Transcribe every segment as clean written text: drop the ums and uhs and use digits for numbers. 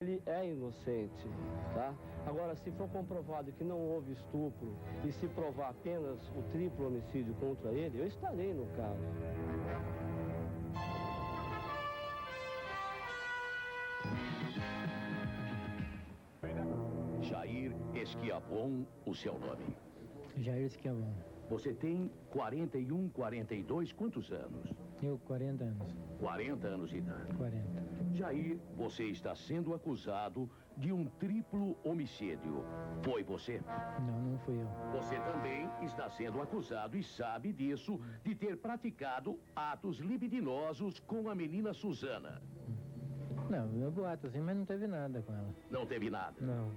Ele é inocente, tá? Agora, se for comprovado que não houve estupro e se provar apenas o triplo homicídio contra ele, eu estarei no caso. Jair Esquiabon, o seu nome? Jair Esquiabon. Você tem 41, 42, quantos anos? Eu, 40 anos. 40 anos de idade. 40. Jair, você está sendo acusado de um triplo homicídio. Foi você? Não, não fui eu. Você também está sendo acusado, e sabe disso, de ter praticado atos libidinosos com a menina Suzana. Não, meu boato assim, mas não teve nada com ela. Não teve nada? Não.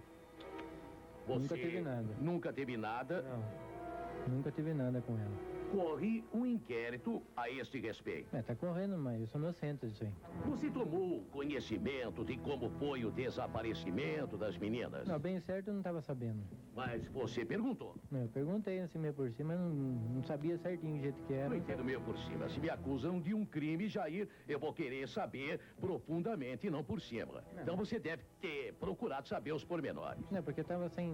Você Nunca teve nada. Nunca teve nada? Não. Nunca tive nada com ela. Corre um inquérito a este respeito. Tá correndo, mas eu sou inocente disso aí. Você tomou conhecimento de como foi o desaparecimento das meninas? Não, bem certo eu não estava sabendo. Mas você perguntou? Não, eu perguntei assim meio por cima, mas não sabia certinho o jeito que era. Não entendo meio por cima. Se me acusam de um crime, Jair, eu vou querer saber profundamente e não por cima. Não. Então você deve ter procurado saber os pormenores. Não, porque eu estava sem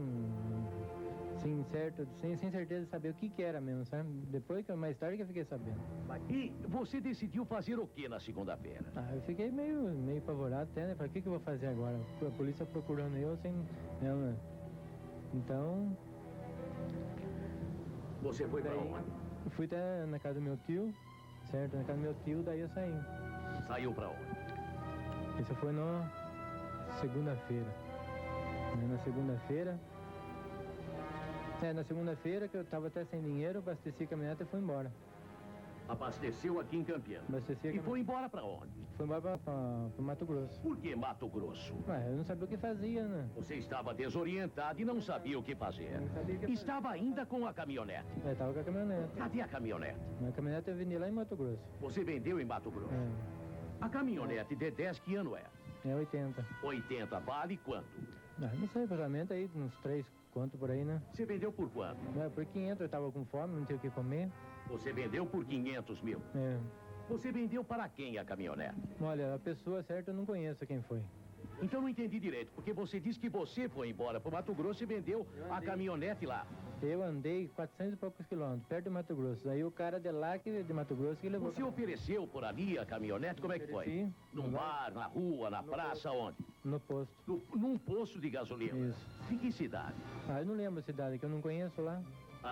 certeza de saber o que era mesmo, sabe? Depois que mais tarde que eu fiquei sabendo. E você decidiu fazer o que na segunda-feira? Eu fiquei meio apavorado até, né? Falei, o que eu vou fazer agora? A polícia procurando eu sem... Não, então... Você foi pra onde? Eu fui até na casa do meu tio, certo? Na casa do meu tio, daí eu saí. Saiu pra onde? Isso foi na segunda-feira. Na segunda-feira... na segunda-feira, que eu tava até sem dinheiro, abasteci a caminhonete e fui embora. Abasteceu aqui em Campinas. Abasteci a E foi embora pra onde? Fui embora pro Mato Grosso. Por que Mato Grosso? Eu não sabia o que fazia, né? Você estava desorientado e não sabia o que fazer. Não sabia o que fazer. Estava ainda com a caminhonete. Tava com a caminhonete. Cadê a caminhonete? A caminhonete eu vendi lá em Mato Grosso. Você vendeu em Mato Grosso. A caminhonete D10 que ano é? É 80. 80, vale quanto? Não sei, pagamento aí, uns 3 conto por aí, né? Você vendeu por quanto? Por 500, eu tava com fome, não tinha o que comer. Você vendeu por 500 mil. Você vendeu para quem a caminhonete? Olha, a pessoa certa eu não conheço quem foi. Então não entendi direito, porque você disse que você foi embora para o Mato Grosso e vendeu a caminhonete lá. Eu andei 400 e poucos quilômetros, perto de Mato Grosso. Aí o cara de lá, de Mato Grosso, que levou... Você ofereceu por ali a caminhonete? Como é que foi? Num bar, na rua, na praça, onde? No posto. Num posto de gasolina? Isso. De que cidade? Eu não lembro a cidade, que eu não conheço lá.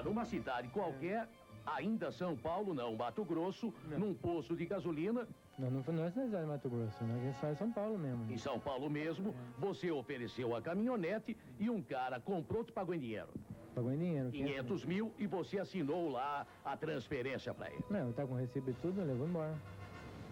Numa cidade qualquer, ainda São Paulo, não, Mato Grosso, num posto de gasolina. Não foi na cidade de Mato Grosso, né? É São Paulo mesmo. Em São Paulo mesmo, você ofereceu a caminhonete e um cara comprou e pagou em dinheiro. Pagou em dinheiro. 500 mil e você assinou lá a transferência para ele. Não, eu tava com recibo e tudo, eu levo embora.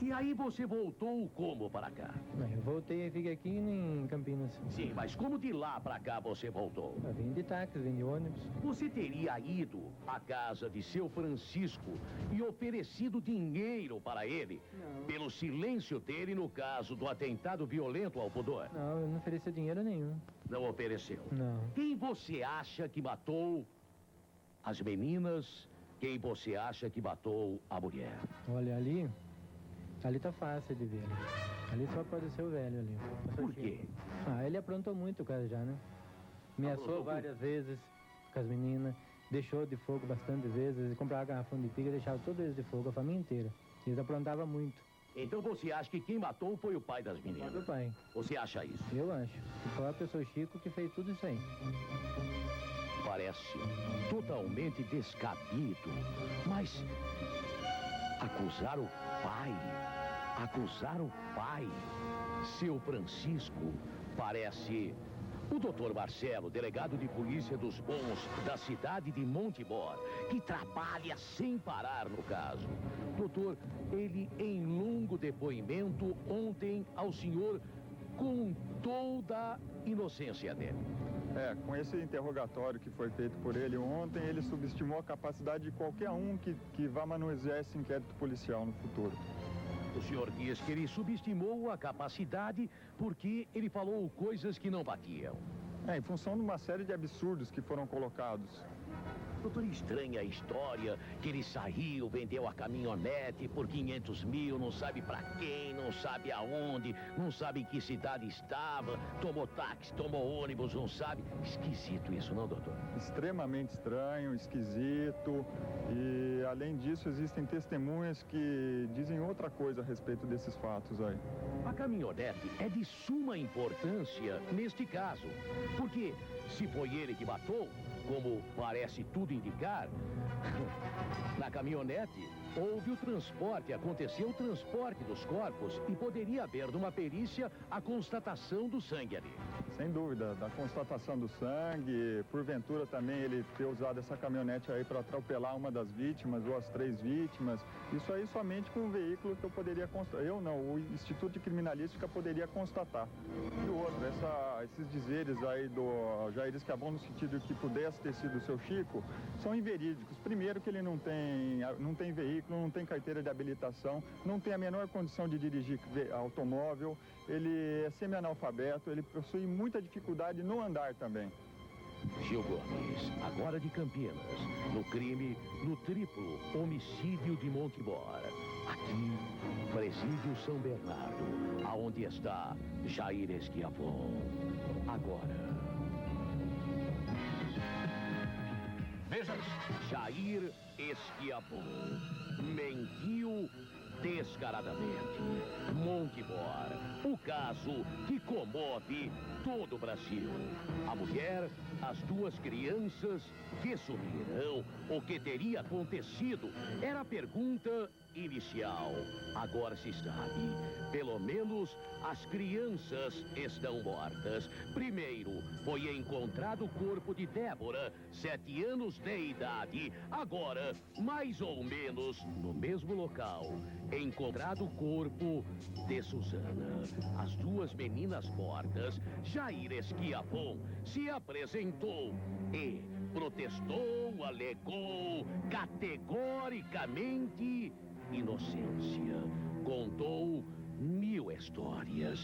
E aí você voltou como para cá? Eu voltei e fiquei aqui em Campinas. Sim, mas como de lá para cá você voltou? Eu vim de táxi, vim de ônibus. Você teria ido à casa de seu Francisco e oferecido dinheiro para ele? Não. Pelo silêncio dele no caso do atentado violento ao pudor? Não, eu não ofereci dinheiro nenhum. Não ofereceu? Não. Quem você acha que matou as meninas? Quem você acha que matou a mulher? Olha, ali tá fácil de ver. Ali só pode ser o velho ali. Por quê? Ele aprontou muito o cara já, né? Ameaçou várias vezes com as meninas, deixou de fogo bastante vezes, comprava garrafão de pica e deixava todos eles de fogo, a família inteira. Eles aprontavam muito. Então você acha que quem matou foi o pai das meninas? Foi o pai. Você acha isso? Eu acho. Que foi a pessoa Chico que fez tudo isso aí. Parece totalmente descabido, mas acusar o pai, seu Francisco, parece... O doutor Marcelo, delegado de polícia dos bons da cidade de Montebor, que trabalha sem parar no caso. Doutor, ele em longo depoimento ontem ao senhor contou da inocência dele. Com esse interrogatório que foi feito por ele ontem, ele subestimou a capacidade de qualquer um que vá manusear esse inquérito policial no futuro. O senhor diz que ele subestimou a capacidade porque ele falou coisas que não batiam. Em função de uma série de absurdos que foram colocados. Doutor, estranha a história que ele saiu, vendeu a caminhonete por 500 mil, não sabe pra quem, não sabe aonde, não sabe em que cidade estava, tomou táxi, tomou ônibus, não sabe. Esquisito isso, não, doutor? Extremamente estranho, esquisito, e além disso existem testemunhas que dizem outra coisa a respeito desses fatos aí. A caminhonete é de suma importância neste caso, porque se foi ele que matou, como parece tudo indicar, na caminhonete houve o transporte, aconteceu o transporte dos corpos e poderia haver numa perícia a constatação do sangue ali. Sem dúvida, da constatação do sangue, porventura também ele ter usado essa caminhonete aí para atropelar uma das vítimas ou as 3 vítimas, isso aí somente com o veículo que eu poderia constatar, eu não, o Instituto de Criminalística poderia constatar. E o outro, esses dizeres aí do Jair Esquiavon no sentido que pudesse ter sido o seu Chico, são inverídicos. Primeiro que ele não tem veículo, não tem carteira de habilitação, não tem a menor condição de dirigir automóvel, ele é semi-analfabeto, ele possui muita dificuldade no andar também. Gil Gomes, agora de Campinas, no crime, no triplo homicídio de Montebor. Aqui, Presídio São Bernardo, aonde está Jair Esquiavon. Agora. Veja, Jair Esquiavon mentiu descaradamente. Montebor, o caso que comove todo o Brasil. A mulher, as 2 crianças que sumiram. O que teria acontecido era a pergunta inicial. Agora se sabe. Pelo menos as crianças estão mortas. Primeiro, foi encontrado o corpo de Débora, 7 anos de idade. Agora, mais ou menos no mesmo local, encontrado o corpo de Suzana. As 2 meninas mortas. Jair Esquiavon se apresentou e protestou, alegou categoricamente inocência. Contou 1000 histórias.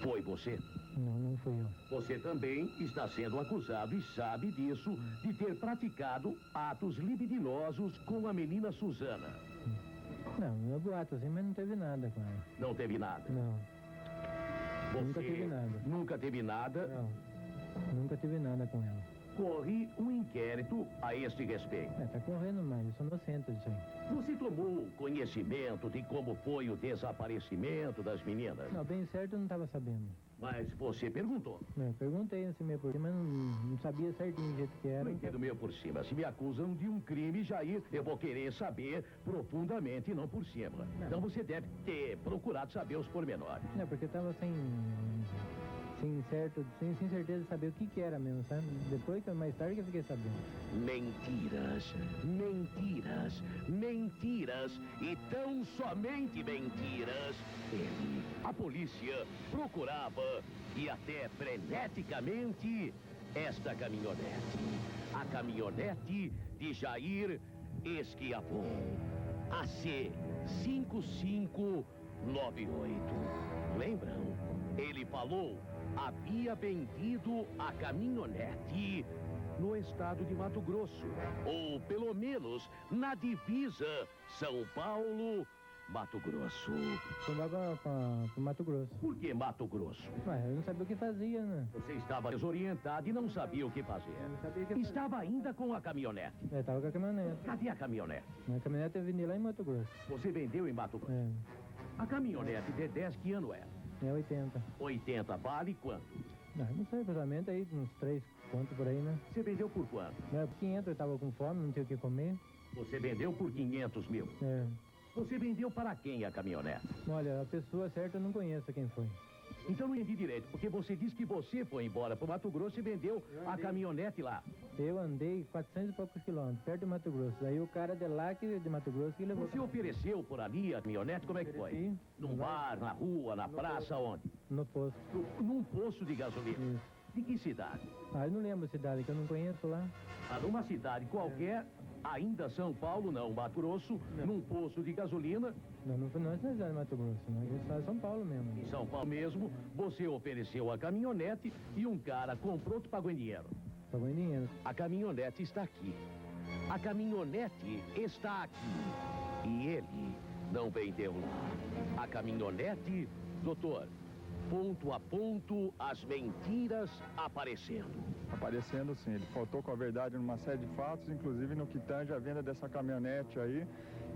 Foi você? Não fui eu. Você também está sendo acusado e sabe disso, de ter praticado atos libidinosos com a menina Suzana. Não, meu boato assim, mas não teve nada com ela. Não teve nada? Não. Você Nunca teve nada. Nunca teve nada? Não. Nunca tive nada com ela. Corre um inquérito a este respeito. Tá correndo mais, eu sou inocente disso aí. Você tomou conhecimento de como foi o desaparecimento das meninas? Não, bem certo eu não estava sabendo. Mas você perguntou. Eu perguntei assim meio por cima, mas não sabia certinho do jeito que era. Não entendo meio por cima. Se me acusam de um crime, Jair, eu vou querer saber profundamente e não por cima. Não. Então você deve ter procurado saber os pormenores. Não, porque eu estava sem certeza de saber o que era mesmo, sabe? Depois, mais tarde que eu fiquei sabendo. Mentiras, mentiras, mentiras e tão somente mentiras. Ele, a polícia, procurava e até freneticamente esta caminhonete. A caminhonete de Jair Esquiavon. AC 5598. Lembram? Ele falou, havia vendido a caminhonete no estado de Mato Grosso, ou pelo menos na divisa São Paulo-Mato Grosso. Fui lá para Mato Grosso. Por que Mato Grosso? Mas eu não sabia o que fazia, né? Você estava desorientado e não sabia o que fazer. Não sabia o que fazer. Estava ainda com a caminhonete. Tava com a caminhonete. Cadê a caminhonete? A caminhonete eu vendi lá em Mato Grosso. Você vendeu em Mato Grosso. É, A caminhonete D10 que ano é? é 80. 80 vale quanto? Não sei, exatamente aí, uns 3 contos por aí, né? Você vendeu por quanto? Não, 500, eu tava com fome, não tinha o que comer. Você vendeu por 500 mil. É. Você vendeu para quem a caminhonete? Olha, a pessoa certa eu não conheço quem foi. Então não entendi direito, porque você disse que você foi embora para o Mato Grosso e vendeu a caminhonete lá. Eu andei 400 e poucos quilômetros, perto de Mato Grosso. Aí o cara de lá, de Mato Grosso, que levou... Você ofereceu por ali a caminhonete? Como é que foi? Ofereci. Num bar, na rua, na praça, onde? No posto. Num posto de gasolina. Isso. De que cidade? Eu não lembro a cidade, que eu não conheço lá. Numa cidade qualquer, ainda São Paulo, não, Mato Grosso, num posto de gasolina. Não foi nós de Mato Grosso, não. Isso é São Paulo mesmo. Em São Paulo mesmo, você ofereceu a caminhonete e um cara comprou, te pagou em dinheiro. Pagou em dinheiro. A caminhonete está aqui. A caminhonete está aqui e ele não vendeu lá. A caminhonete, doutor, ponto a ponto, as mentiras aparecendo. Aparecendo sim, ele faltou com a verdade numa série de fatos, inclusive no que tange a venda dessa caminhonete aí.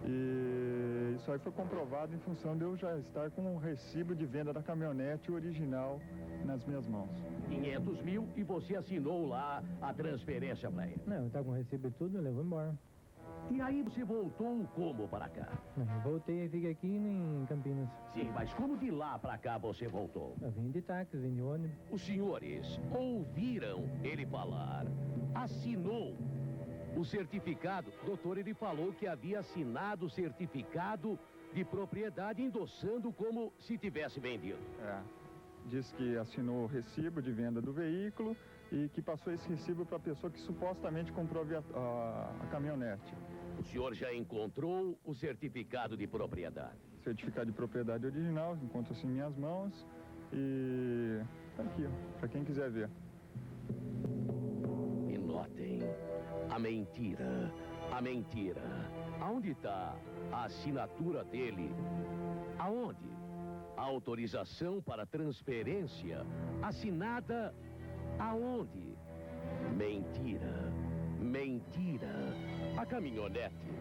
E isso aí foi comprovado em função de eu já estar com o recibo de venda da caminhonete original nas minhas mãos. 500 mil e você assinou lá a transferência para ele. Não, tá com o recibo e tudo, eu levo embora. E aí você voltou como para cá? Não, voltei e fiquei aqui em Campinas. Sim, mas como de lá para cá você voltou? Eu vim de táxi, vim de ônibus. Os senhores ouviram ele falar, assinou o certificado. Doutor, ele falou que havia assinado o certificado de propriedade endossando como se tivesse vendido. Diz que assinou o recibo de venda do veículo e que passou esse recibo para a pessoa que supostamente comprou a caminhonete. O senhor já encontrou o certificado de propriedade? Certificado de propriedade original, encontra-se em minhas mãos e tá aqui, para quem quiser ver. E notem, a mentira, a mentira. Aonde está a assinatura dele? Aonde? A autorização para transferência assinada aonde? Mentira, mentira. A caminhonete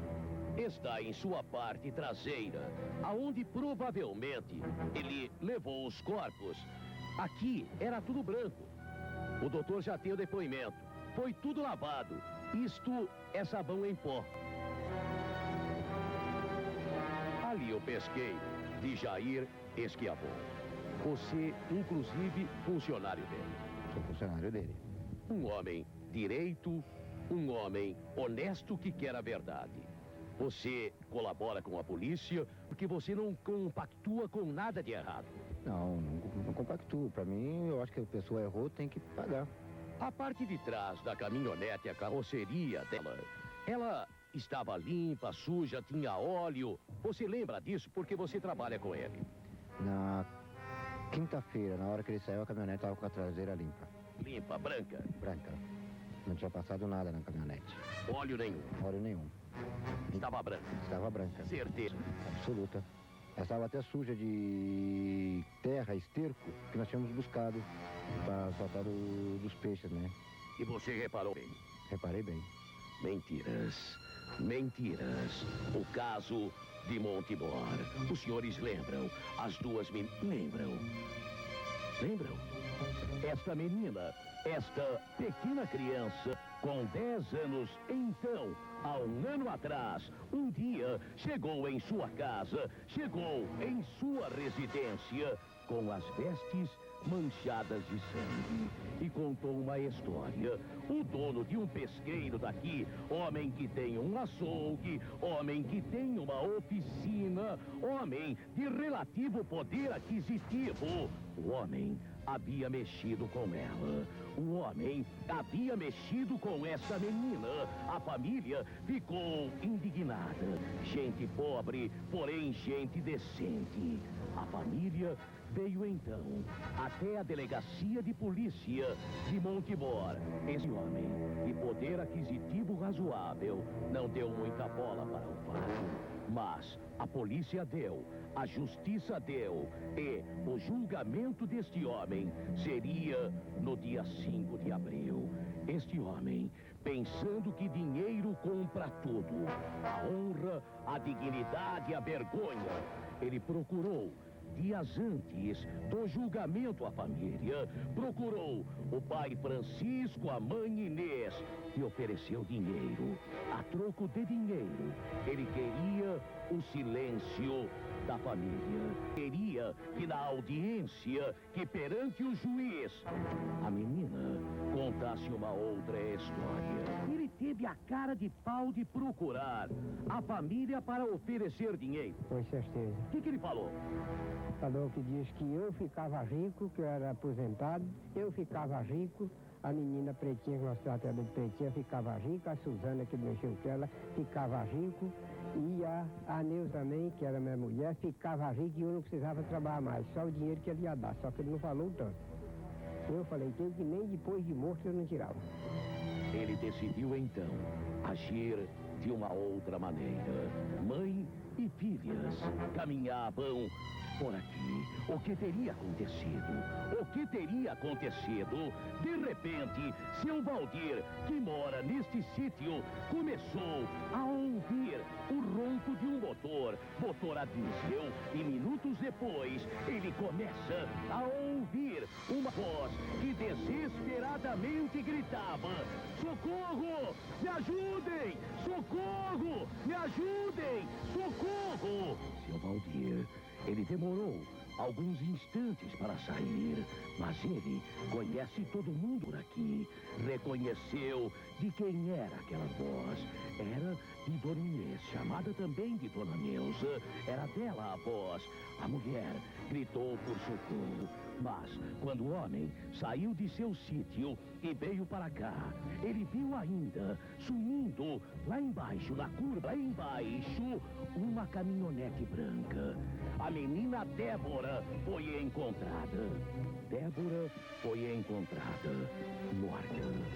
está em sua parte traseira, aonde provavelmente ele levou os corpos. Aqui era tudo branco. O doutor já tem o depoimento. Foi tudo lavado. Isto é sabão em pó. Ali o pesqueiro de Jair Esquiavon. Você, inclusive, funcionário dele. Sou funcionário dele. Um homem direito, um homem honesto que quer a verdade. Você colabora com a polícia porque você não compactua com nada de errado. Não compactuo. Para mim, eu acho que a pessoa errou, tem que pagar. A parte de trás da caminhonete, a carroceria dela, ela estava limpa, suja, tinha óleo. Você lembra disso porque você trabalha com ele. Na quinta-feira, na hora que ele saiu, a caminhonete estava com a traseira limpa. Limpa, branca? Branca. Não tinha passado nada na caminhonete. Óleo nenhum? Óleo nenhum. Estava branca? Estava branca. Certeza? Absoluta. Ela estava até suja de terra, esterco, que nós tínhamos buscado para soltar dos peixes, né? E você reparou bem? Reparei bem. Mentiras, mentiras. O caso de Montemor. Os senhores lembram? As duas meninas. Lembram? Esta menina, esta pequena criança, com 10 anos, então, há um ano atrás, um dia, chegou em sua casa, chegou em sua residência, com as vestes manchadas de sangue, e contou uma história. O dono de um pesqueiro daqui, homem que tem um açougue, homem que tem uma oficina, homem de relativo poder aquisitivo, o homem havia mexido com ela. O homem havia mexido com essa menina. A família ficou indignada. Gente pobre, porém gente decente. A família veio então até a delegacia de polícia de Montemor. Esse homem, de poder aquisitivo razoável, não deu muita bola para o fato. Mas a polícia deu, a justiça deu, e o julgamento deste homem seria no dia 5 de abril. Este homem, pensando que dinheiro compra tudo, a honra, a dignidade, a vergonha, ele procurou, dias antes do julgamento à família, procurou o pai Francisco, a mãe Inês, e ofereceu dinheiro. A troco de dinheiro, ele queria o silêncio da família. Queria que na audiência, que perante o juiz, a menina contasse uma outra história. Ele teve a cara de pau de procurar a família para oferecer dinheiro. Com certeza. O que ele falou? Falou que diz que eu ficava rico, que eu era aposentado, eu ficava rico, a menina pretinha, que nós tratamos de pretinha, ficava rica, a Suzana, que mexeu com ela, ficava rico, e a Neuza também, que era minha mulher, ficava rica e eu não precisava trabalhar mais, só o dinheiro que ele ia dar, só que ele não falou tanto. Eu falei que nem depois de morto eu não tirava. Ele decidiu então agir de uma outra maneira. Mãe e filhas caminhavam por aqui. O que teria acontecido? O que teria acontecido? De repente, seu Valdir, que mora neste sítio, começou a ouvir o ronco de um motor a diesel, e minutos depois, ele começa a ouvir uma voz que desesperadamente gritava: socorro! Me ajudem! Socorro! Me ajudem! Socorro! Seu Valdir, ele demorou alguns instantes para sair, mas ele conhece todo mundo por aqui. Reconheceu de quem era aquela voz. Era de Dona Inês, chamada também de Dona Neuza. Era dela a voz. A mulher gritou por socorro. Mas, quando o homem saiu de seu sítio e veio para cá, ele viu ainda, sumindo lá embaixo, na curva, lá embaixo, uma caminhonete branca. A menina Débora foi encontrada. Débora foi encontrada morta.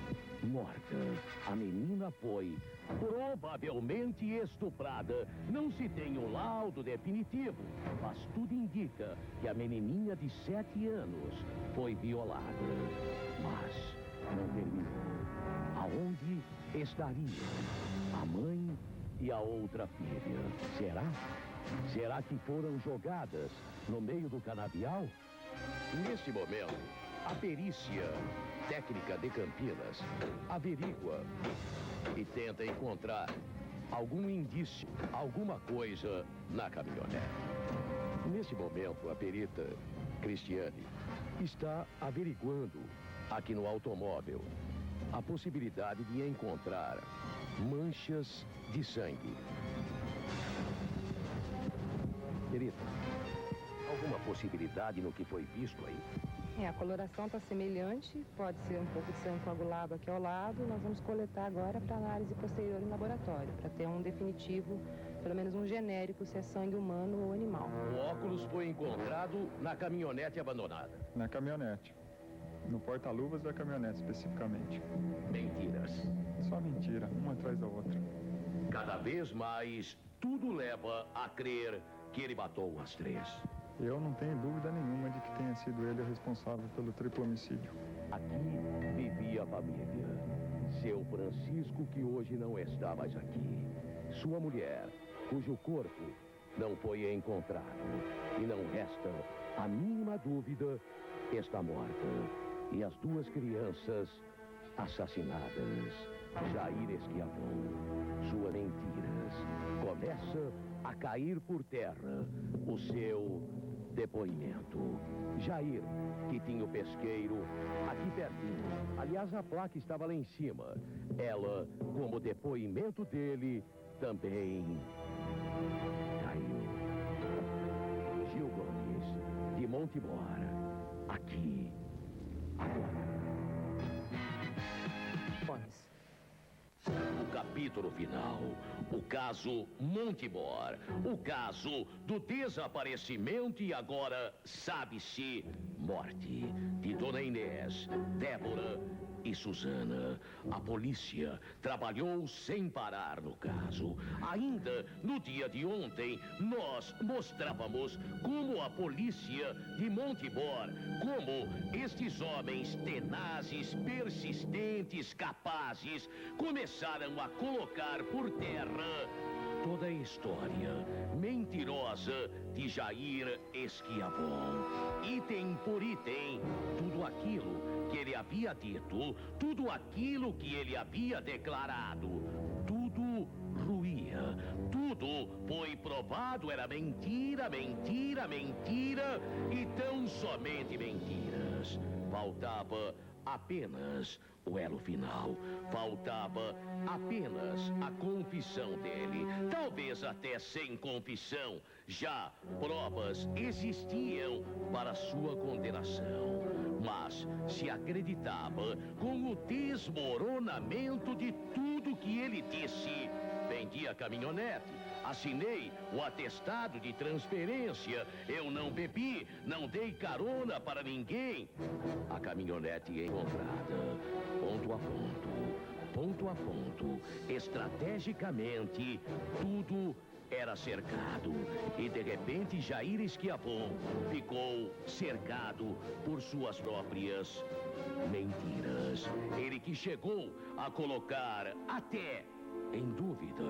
A menina foi provavelmente estuprada. Não se tem o laudo definitivo, mas tudo indica que a menininha de 7 anos foi violada. Mas não terminou. Aonde estariam a mãe e a outra filha? Será? Será que foram jogadas no meio do canavial? Neste momento, a perícia técnica de Campinas averigua e tenta encontrar algum indício, alguma coisa na caminhonete. Nesse momento, a perita Cristiane está averiguando aqui no automóvel a possibilidade de encontrar manchas de sangue. Perita, alguma possibilidade no que foi visto aí? A coloração está semelhante, pode ser um pouco de sangue coagulado aqui ao lado. Nós vamos coletar agora para análise posterior em laboratório, para ter um definitivo, pelo menos um genérico, se é sangue humano ou animal. O óculos foi encontrado na caminhonete abandonada. Na caminhonete. No porta-luvas da caminhonete, especificamente. Mentiras. Só mentira, uma atrás da outra. Cada vez mais, tudo leva a crer que ele matou as 3. Eu não tenho dúvida nenhuma de que tenha sido ele o responsável pelo triplo homicídio. Aqui vivia a família. Seu Francisco, que hoje não está mais aqui. Sua mulher, cujo corpo não foi encontrado. E não resta a mínima dúvida, está morta. E as 2 crianças assassinadas. Jair Esquiavon. Suas mentiras. Começa a cair por terra o seu depoimento. Jair, que tinha o pesqueiro aqui pertinho. Aliás, a placa estava lá em cima. Ela, como depoimento dele, também caiu. Gil Gomes, de Montemor, aqui, agora. O capítulo final, o caso Montemor, o caso do desaparecimento e agora sabe-se morte de Dona Inês, Débora e Suzana. A polícia trabalhou sem parar no caso. Ainda no dia de ontem, nós mostrávamos como a polícia de Montemor, como estes homens tenazes, persistentes, capazes, começaram a colocar por terra toda a história mentirosa de Jair Esquiavon. Item por item, tudo aquilo que ele havia dito, tudo aquilo que ele havia declarado, tudo ruía, tudo foi provado, era mentira, mentira, mentira e tão somente mentiras. Faltava apenas o elo final. Faltava apenas a confissão dele. Talvez até sem confissão, já provas existiam para sua condenação. Mas se acreditava com o desmoronamento de tudo que ele disse. Vendi a caminhonete, assinei o atestado de transferência, eu não bebi, não dei carona para ninguém. A caminhonete encontrada, ponto a ponto, ponto a ponto, estrategicamente, tudo era cercado. E de repente Jair Esquiabon ficou cercado por suas próprias mentiras. Ele que chegou a colocar até em dúvida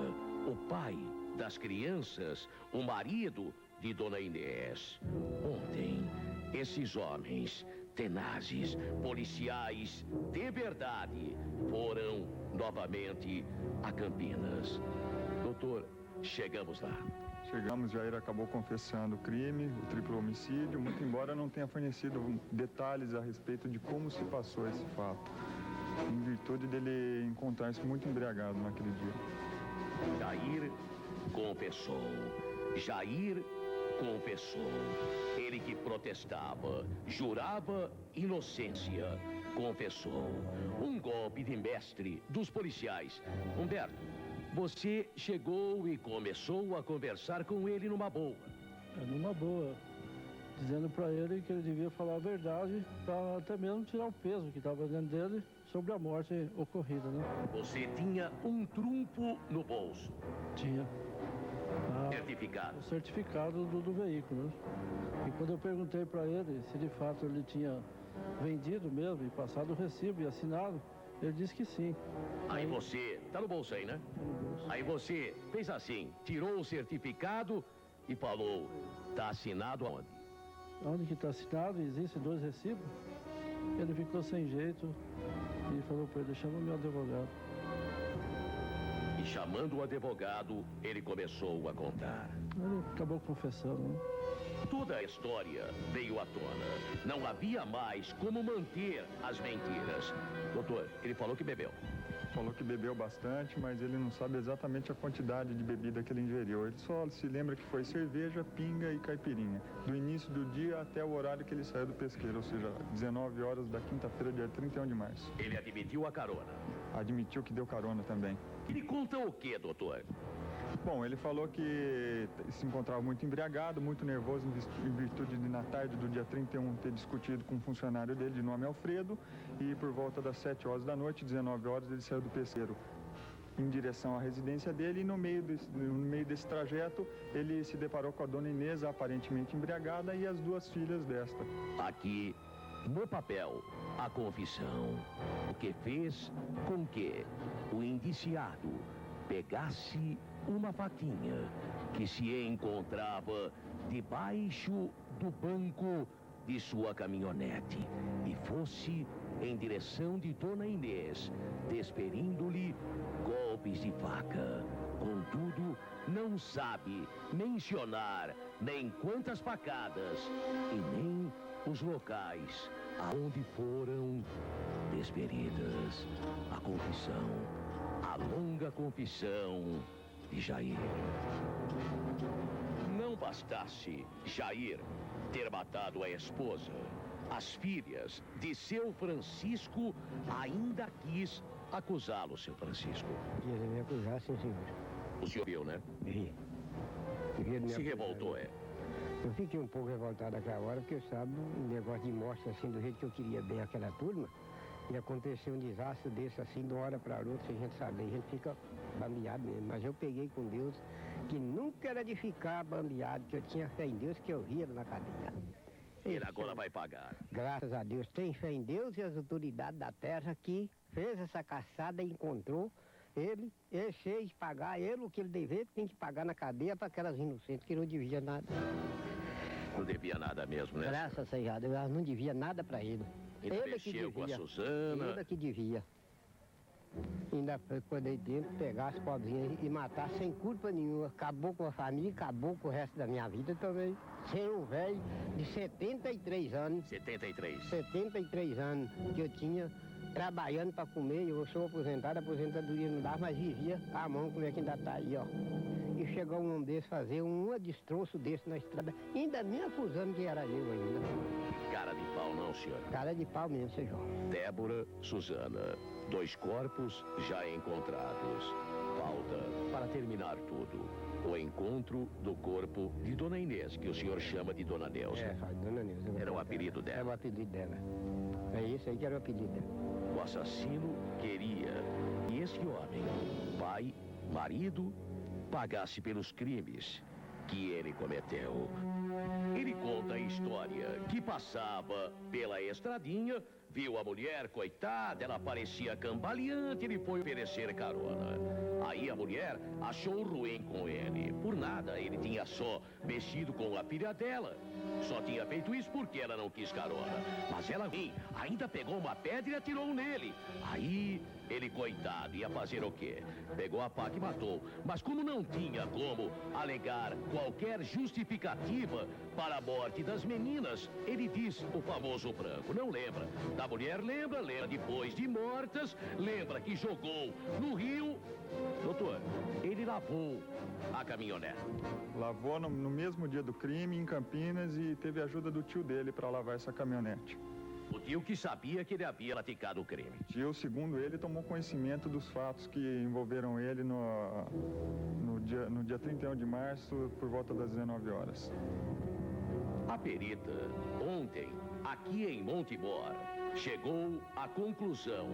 o pai das crianças, o marido de Dona Inês. Ontem, esses homens tenazes, policiais de verdade, foram novamente a Campinas. Doutor, chegamos lá. Chegamos, Jair acabou confessando o crime, o triplo homicídio, muito embora não tenha fornecido detalhes a respeito de como se passou esse fato, em virtude dele encontrar-se muito embriagado naquele dia. Jair confessou. Jair confessou. Ele que protestava, jurava inocência, confessou. Um golpe de mestre dos policiais. Humberto, você chegou e começou a conversar com ele numa boa. Numa boa. Dizendo para ele que ele devia falar a verdade, para até mesmo tirar o peso que estava dentro dele sobre a morte ocorrida, né? Você tinha um trunfo no bolso. Tinha. Certificado. O certificado do veículo, né? E quando eu perguntei para ele se de fato ele tinha vendido mesmo e passado o recibo e assinado, ele disse que sim. Aí você, tá no bolso aí, né? Aí você fez assim, tirou o certificado e falou, tá assinado aonde? Onde que está assinado, existem 2 recibos. Ele ficou sem jeito e falou para ele, chama meu advogado. E chamando o advogado, ele começou a contar. Ele acabou confessando, né? Toda a história veio à tona. Não havia mais como manter as mentiras. Doutor, ele falou que bebeu. Falou que bebeu bastante, mas ele não sabe exatamente a quantidade de bebida que ele ingeriu. Ele só se lembra que foi cerveja, pinga e caipirinha. Do início do dia até o horário que ele saiu do pesqueiro, ou seja, 19 horas da quinta-feira, dia 31 de março. Ele admitiu a carona. Admitiu que deu carona também. Ele conta o quê, doutor? Bom, ele falou que se encontrava muito embriagado, muito nervoso em virtude de, na tarde do dia 31, ter discutido com um funcionário dele, de nome Alfredo, e por volta das 7 horas da noite, 19 horas, ele saiu do pesqueiro em direção à residência dele, e no meio desse trajeto, ele se deparou com a Dona Inês, aparentemente embriagada, e as 2 filhas desta. Aqui, no papel, a confissão. O que fez com que o indiciado pegasse uma faquinha que se encontrava debaixo do banco de sua caminhonete e fosse em direção de Dona Inês, desferindo-lhe golpes de faca. Contudo, não sabe mencionar nem quantas facadas e nem os locais aonde foram desferidas. A confissão, a longa confissão de Jair. Não bastasse Jair ter matado a esposa, as filhas de seu Francisco ainda quis acusá-lo, seu Francisco. Ele me acusar, sim, senhor. O senhor viu, né? Vi. Se revoltou, é? Eu fiquei um pouco revoltado naquela hora, porque, sabe, um negócio de morte assim, do jeito que eu queria bem aquela turma, e aconteceu um desastre desse assim, de uma hora para outra, sem a gente saber, a gente fica bambeado mesmo. Mas eu peguei com Deus, que nunca era de ficar bambeado, que eu tinha fé em Deus, que eu ria na cadeia. Ele agora vai pagar. Graças a Deus, tem fé em Deus e as autoridades da terra que fez essa caçada e encontrou ele fez pagar ele o que ele devia, tem que pagar na cadeia para aquelas inocentes que não devia nada. Não devia nada mesmo, né? Graças a Deus, ela não devia nada para ele. Ele mexeu com a Suzana. Ele que devia. Ainda foi poder dentro, pegar as pobrinhas e matar sem culpa nenhuma. Acabou com a família, acabou com o resto da minha vida também. Ser um velho de 73 anos. 73 anos que eu tinha trabalhando para comer. Eu sou aposentado, a aposentadoria não dá, mas vivia a mão, como é que ainda tá aí, ó. E chegou um homem desse fazer um destroço desse na estrada, ainda me acusando que era eu ainda. Cara de pau não, senhor? Cara de pau mesmo, senhor. Débora, Suzana, 2 corpos já encontrados. Falta, para terminar tudo, o encontro do corpo de Dona Inês, que o senhor chama de Dona Neuza. Dona Neuza. Era o apelido dela. Era o apelido dela. É isso aí que era o apelido dela. O assassino queria que esse homem, pai, marido, pagasse pelos crimes que ele cometeu. Ele conta a história que passava pela estradinha, viu a mulher, coitada, ela parecia cambaleante, ele foi oferecer carona. Aí a mulher achou ruim com ele. Por nada, ele tinha só mexido com a filha dela. Só tinha feito isso porque ela não quis carona. Mas ela ainda pegou uma pedra e atirou nele. Aí ele, coitado, ia fazer o quê? Pegou a faca e matou. Mas como não tinha como alegar qualquer justificativa para a morte das meninas, ele diz o famoso branco. Não lembra. Da mulher lembra depois de mortas, lembra que jogou no rio. Doutor, ele lavou a caminhonete. Lavou no mesmo dia do crime, em Campinas, e teve a ajuda do tio dele para lavar essa caminhonete. O tio que sabia que ele havia praticado o crime. O tio, segundo ele, tomou conhecimento dos fatos que envolveram ele no dia 31 de março, por volta das 19 horas. A perita, ontem, aqui em Montemor, chegou à conclusão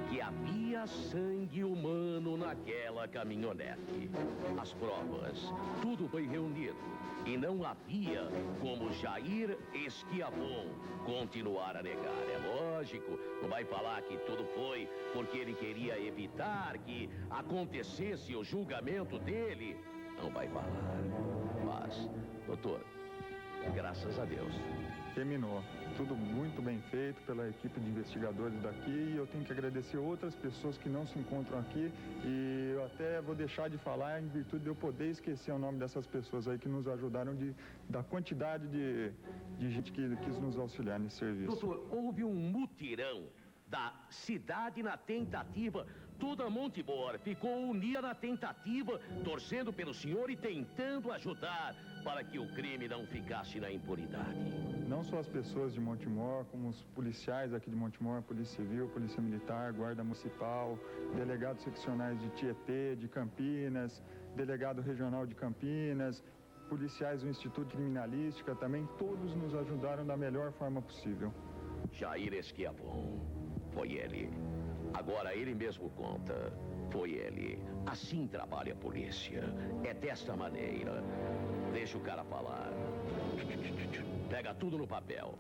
que havia sangue humano naquela caminhonete. As provas, tudo foi reunido e não havia como Jair Esquiabon continuar a negar. É lógico, não vai falar que tudo foi porque ele queria evitar que acontecesse o julgamento dele. Não vai falar. Mas, doutor, graças a Deus, terminou. Tudo muito bem feito pela equipe de investigadores daqui, e eu tenho que agradecer outras pessoas que não se encontram aqui, e eu até vou deixar de falar em virtude de eu poder esquecer o nome dessas pessoas aí que nos ajudaram, da quantidade de gente que quis nos auxiliar nesse serviço. Doutor, houve um mutirão da cidade na tentativa. Toda Montemor ficou unida na tentativa, torcendo pelo senhor e tentando ajudar para que o crime não ficasse na impunidade. Não só as pessoas de Montemor, como os policiais aqui de Montemor, Polícia Civil, Polícia Militar, Guarda Municipal, delegados seccionais de Tietê, de Campinas, delegado regional de Campinas, policiais do Instituto de Criminalística também, todos nos ajudaram da melhor forma possível. Jair Esquiabon, foi ele. Agora ele mesmo conta, foi ele. Assim trabalha a polícia. É desta maneira. Deixa o cara falar. Pega tudo no papel.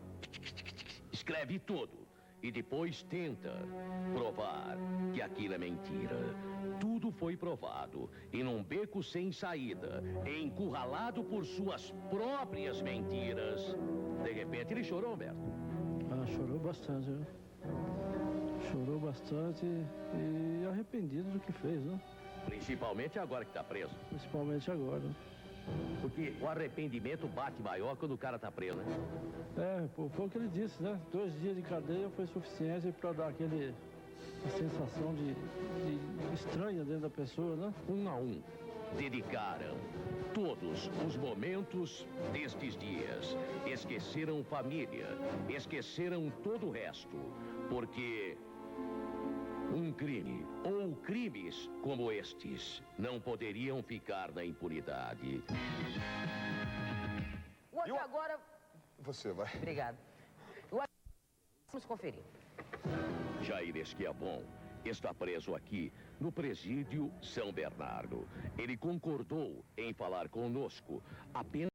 Escreve tudo. E depois tenta provar que aquilo é mentira. Tudo foi provado. E num beco sem saída, encurralado por suas próprias mentiras. De repente ele chorou, Humberto. Ah, chorou bastante, né? Chorou bastante e arrependido do que fez, né? Principalmente agora que está preso. Principalmente agora. Porque o arrependimento bate maior quando o cara está preso, né? É, pô, foi o que ele disse, né? 2 dias de cadeia foi suficiente para dar a sensação de estranha dentro da pessoa, né? Um a um, dedicaram todos os momentos destes dias. Esqueceram família, esqueceram todo o resto. Porque um crime ou crimes como estes não poderiam ficar na impunidade. O aqui agora... Você vai. Obrigado. Vamos conferir. Jair Esquiabon está preso aqui no presídio São Bernardo. Ele concordou em falar conosco apenas